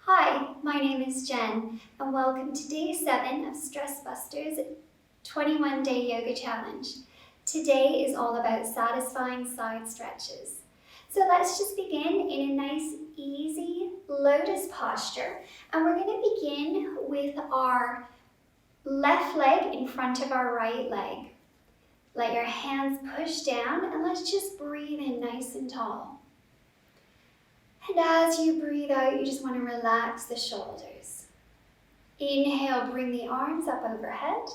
Hi, my name is Jen, and welcome to Day 7 of Stress Busters 21-Day Yoga Challenge. Today is all about satisfying side stretches. So let's just begin in a nice, easy lotus posture, and we're going to begin with our left leg in front of our right leg. Let your hands push down, and let's just breathe in nice and tall. And as you breathe out, you just want to relax the shoulders. Inhale, bring the arms up overhead.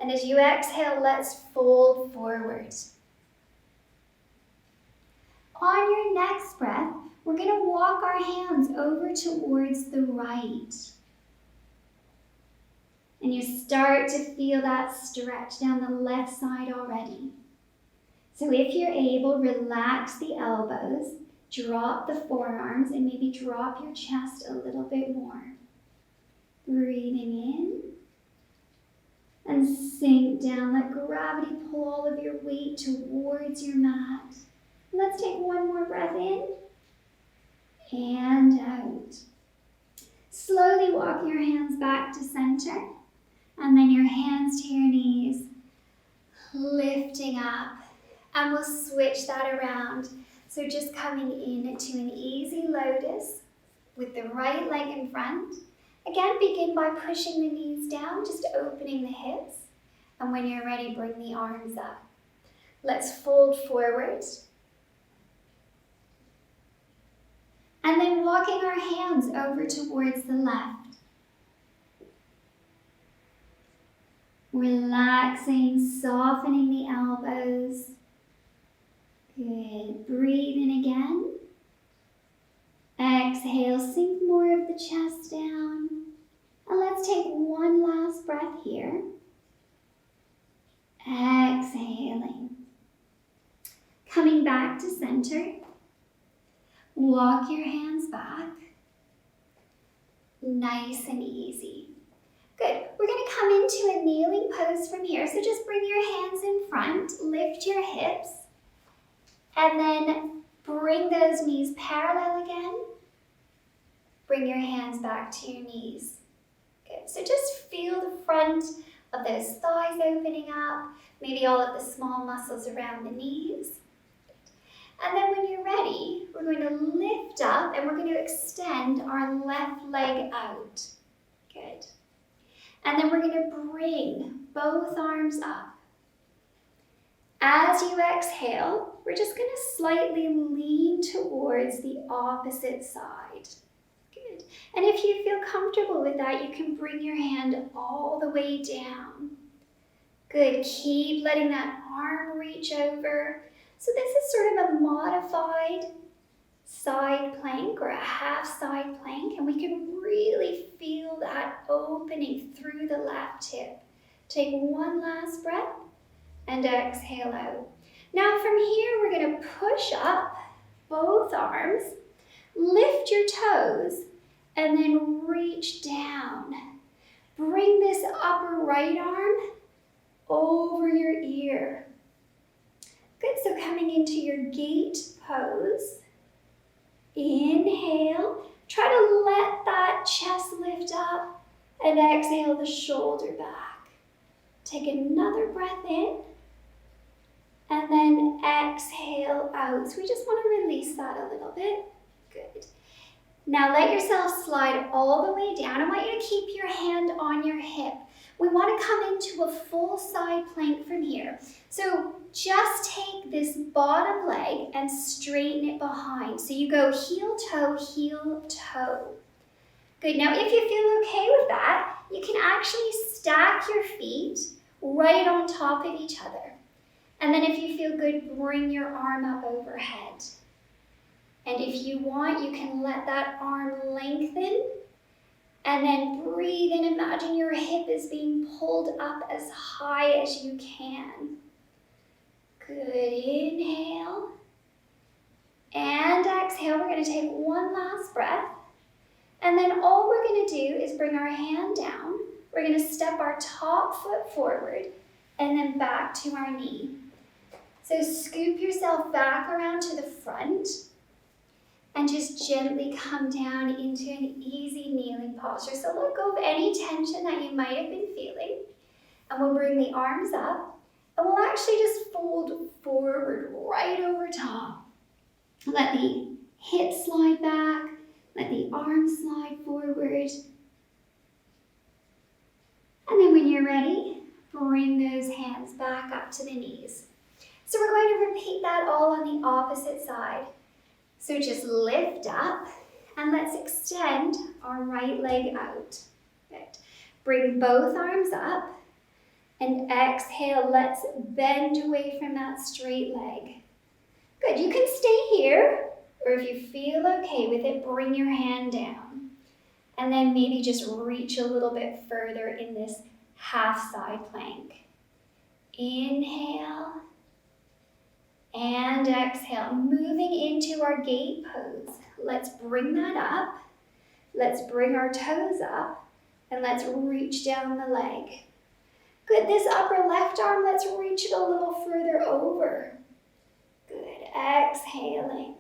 And as you exhale, let's fold forward. On your next breath, we're going to walk our hands over towards the right. And you start to feel that stretch down the left side already. So if you're able, relax the elbows. Drop the forearms and maybe drop your chest a little bit more. Breathing in and sink down. Let gravity pull all of your weight towards your mat. Let's take one more breath in and out. Slowly walk your hands back to center and then your hands to your knees. Lifting up, and we'll switch that around. So just coming into an easy lotus with the right leg in front. Again, begin by pushing the knees down, just opening the hips. And when you're ready, bring the arms up. Let's fold forward. And then walking our hands over towards the left. Relaxing, softening the elbows. Good. Breathe in again. Exhale, sink more of the chest down. And let's take one last breath here. Exhaling. Coming back to center. Walk your hands back. Nice and easy. Good. We're going to come into a kneeling pose from here. So just bring your hands in front. Lift your hips. And then bring those knees parallel again. Bring your hands back to your knees. Good. So just feel the front of those thighs opening up. Maybe all of the small muscles around the knees. And then when you're ready, we're going to lift up and we're going to extend our left leg out. Good. And then we're going to bring both arms up. As you exhale, we're just going to slightly lean towards the opposite side. Good. And if you feel comfortable with that, you can bring your hand all the way down. Good. Keep letting that arm reach over. So this is sort of a modified side plank or a half side plank, and we can really feel that opening through the left hip. Take one last breath. And exhale out. Now from here, we're going to push up both arms, lift your toes, and then reach down. Bring this upper right arm over your ear. Good, so coming into your gate pose. Inhale, try to let that chest lift up, and exhale the shoulder back. Take another breath in. And then exhale out. So we just want to release that a little bit. Good. Now let yourself slide all the way down. I want you to keep your hand on your hip. We want to come into a full side plank from here. So just take this bottom leg and straighten it behind. So you go heel, toe. Good. Now if you feel okay with that, you can actually stack your feet right on top of each other. And then if you feel good, bring your arm up overhead. And if you want, you can let that arm lengthen. And then breathe in. Imagine your hip is being pulled up as high as you can. Good. Inhale. And exhale. We're going to take one last breath. And then all we're going to do is bring our hand down. We're going to step our top foot forward and then back to our knee. So scoop yourself back around to the front. And And just gently come down into an easy kneeling posture. So let go of any tension that you might have been feeling. And we'll bring the arms up. And we'll actually just fold forward right over top. Let the hips slide back. Let the arms slide forward. And then when you're ready, bring those hands back up to the knees. So we're going to repeat that all on the opposite side. So just lift up and let's extend our right leg out. Good. Bring both arms up and exhale. Let's bend away from that straight leg. Good. You can stay here, or if you feel okay with it, bring your hand down. And then maybe just reach a little bit further in this half side plank. Inhale and exhale, moving into our gate pose. Let's bring that up. Let's bring our toes up and let's reach down the leg. Good, this upper left arm, let's reach it a little further over. Good, exhaling.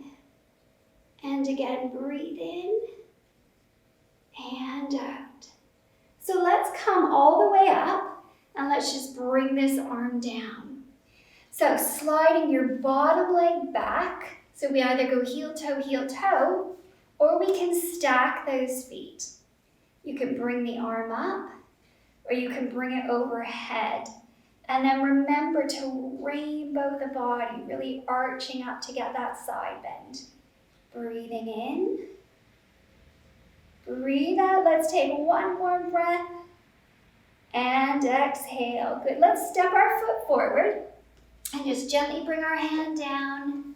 And again, breathe in and out. So let's come all the way up and let's just bring this arm down. So sliding your bottom leg back. So we either go heel, toe, or we can stack those feet. You can bring the arm up, or you can bring it overhead. And then remember to rainbow the body, really arching up to get that side bend. Breathing in. Breathe out. Let's take one more breath. And exhale. Good. Let's step our foot forward. And just gently bring our hand down.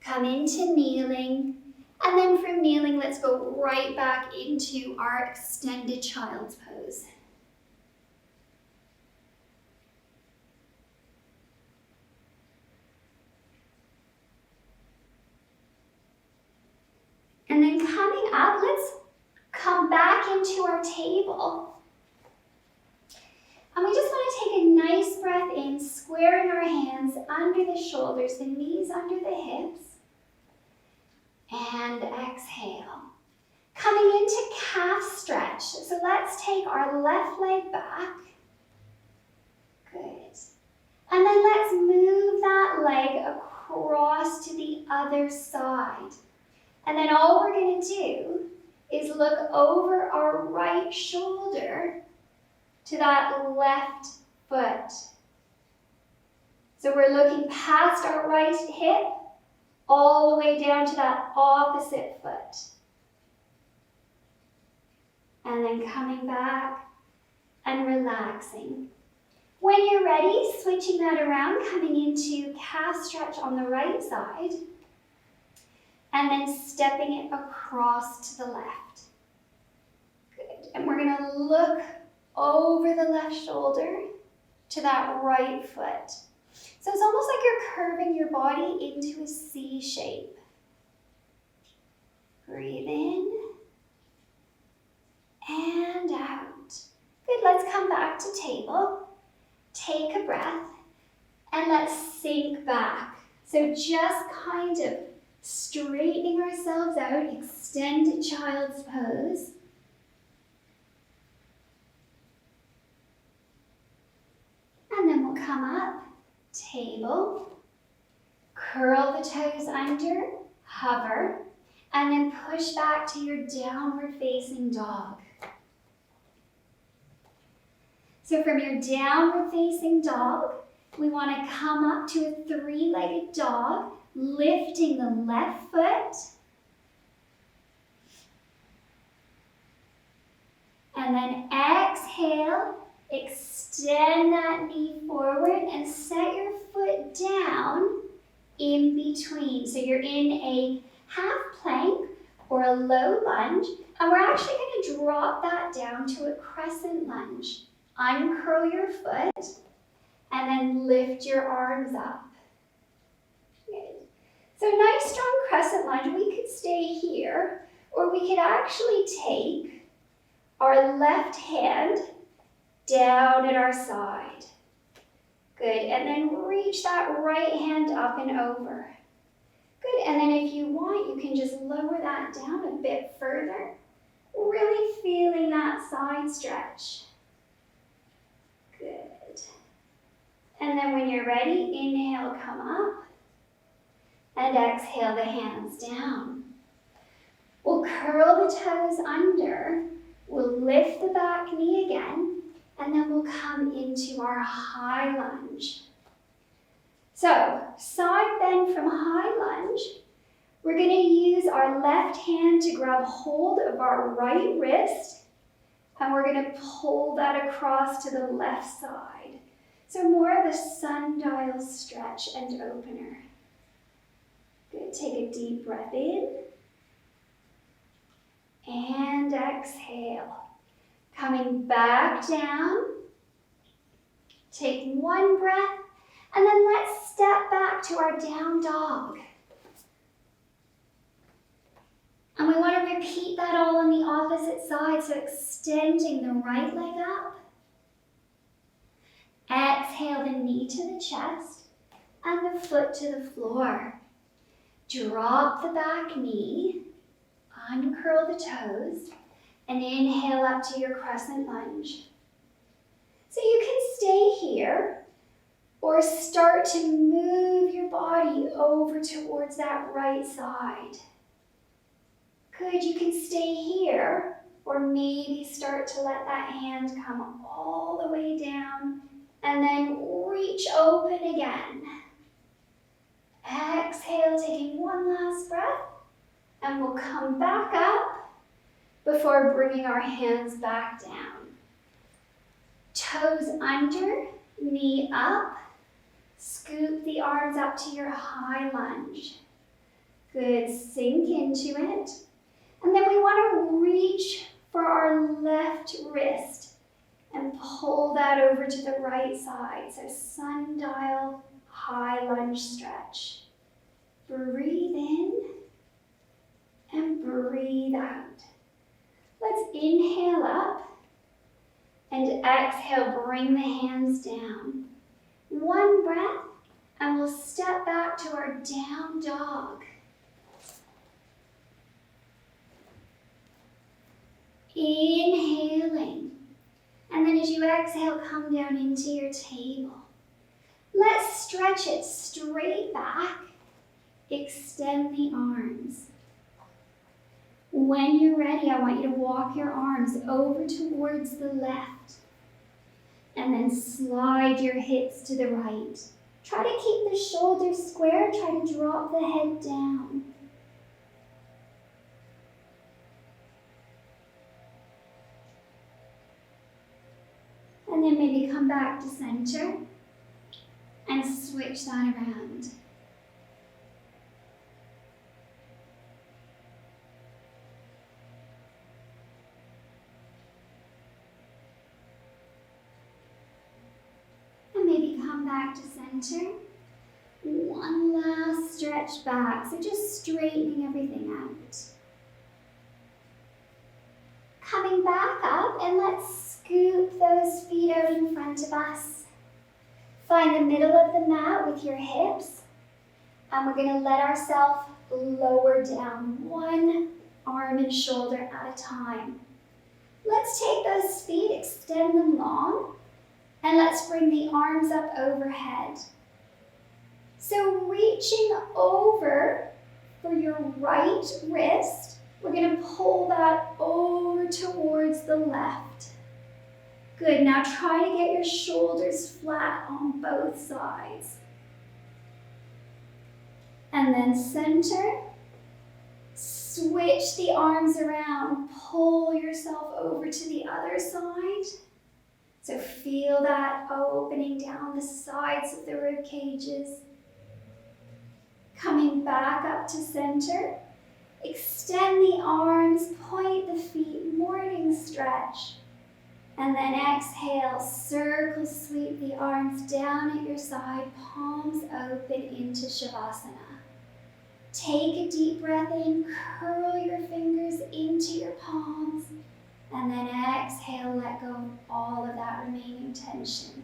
Come into kneeling. And then from kneeling, let's go right back into our extended child's pose. And then coming up, let's come back into our table. And we just want to take a nice breath in, squaring our hands under the shoulders, the knees under the hips. And exhale. Coming into calf stretch. So let's take our left leg back. Good. And then let's move that leg across to the other side. And then all we're going to do is look over our right shoulder to that left foot. So we're looking past our right hip all the way down to that opposite foot. And then coming back and relaxing. When you're ready, switching that around, coming into calf stretch on the right side. And then stepping it across to the left. Good. And we're going to look over the left shoulder to that right foot. So it's almost like you're curving your body into a C shape. Breathe in and out. Good, let's come back to table. Take a breath and let's sink back. So just kind of straightening ourselves out, extended child's pose. And then we'll come up, table, curl the toes under, hover, and then push back to your downward facing dog. So from your downward facing dog, we want to come up to a three-legged dog, lifting the left foot. And then exhale, extend that knee forward and set your foot down in between. So you're in a half plank or a low lunge, and we're actually going to drop that down to a crescent lunge. Uncurl your foot and then lift your arms up. Good. So nice strong crescent lunge. We could stay here, or we could actually take our left hand down at our side. Good, and then reach that right hand up and over. Good, and then if you want, you can just lower that down a bit further. Really feeling that side stretch. Good. And then when you're ready, inhale, come up. And exhale the hands down. We'll curl the toes under. We'll lift the back knee again. And then we'll come into our high lunge. So, side bend from high lunge. We're going to use our left hand to grab hold of our right wrist, and we're going to pull that across to the left side. So more of a sundial stretch and opener. Good, take a deep breath in, and exhale. Coming back down, take one breath, and then let's step back to our down dog. And we want to repeat that all on the opposite side, so extending the right leg up. Exhale the knee to the chest and the foot to the floor. Drop the back knee, uncurl the toes, and inhale up to your crescent lunge. So you can stay here or start to move your body over towards that right side. Good, you can stay here, or maybe start to let that hand come all the way down and then reach open again. Exhale, taking one last breath, and we'll come back up before bringing our hands back down. Toes under, knee up, scoop the arms up to your high lunge. Good, sink into it. And then we want to reach for our left wrist and pull that over to the right side. So sundial, high lunge stretch. Breathe in and breathe out. Let's inhale up and exhale, bring the hands down. One breath and we'll step back to our down dog. Inhaling, and then as you exhale, come down into your table. Let's stretch it straight back. Extend the arms. When you're ready, I want you to walk your arms over towards the left, and then slide your hips to the right. Try to keep the shoulders square, try to drop the head down. And then maybe come back to center and switch that around. And maybe come back to center. One last stretch back, so just straightening everything out. Coming back up, and let's scoop those feet out in front of us. Find the middle of the mat with your hips, and we're going to let ourselves lower down one arm and shoulder at a time. Let's take those feet, extend them long, and let's bring the arms up overhead. So reaching over for your right wrist, we're going to pull that over towards the left. Good, now try to get your shoulders flat on both sides. And then center. Switch the arms around. Pull yourself over to the other side. So feel that opening down the sides of the rib cages. Coming back up to center. Extend the arms, point the feet, morning stretch. And then exhale, circle sweep the arms down at your side, palms open into Shavasana. Take a deep breath in, curl your fingers into your palms, and then exhale, let go of all of that remaining tension.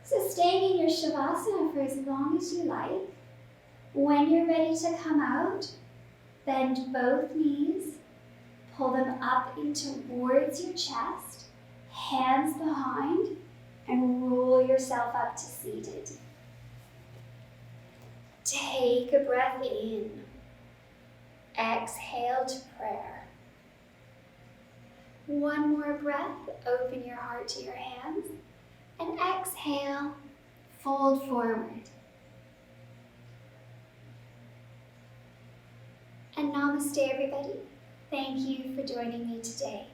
So staying in your Shavasana for as long as you like. When you're ready to come out, bend both knees, pull them up in towards your chest, hands behind, and roll yourself up to seated. Take a breath in. Exhale to prayer. One more breath, open your heart to your hands, and exhale, fold forward. And namaste, everybody. Thank you for joining me today.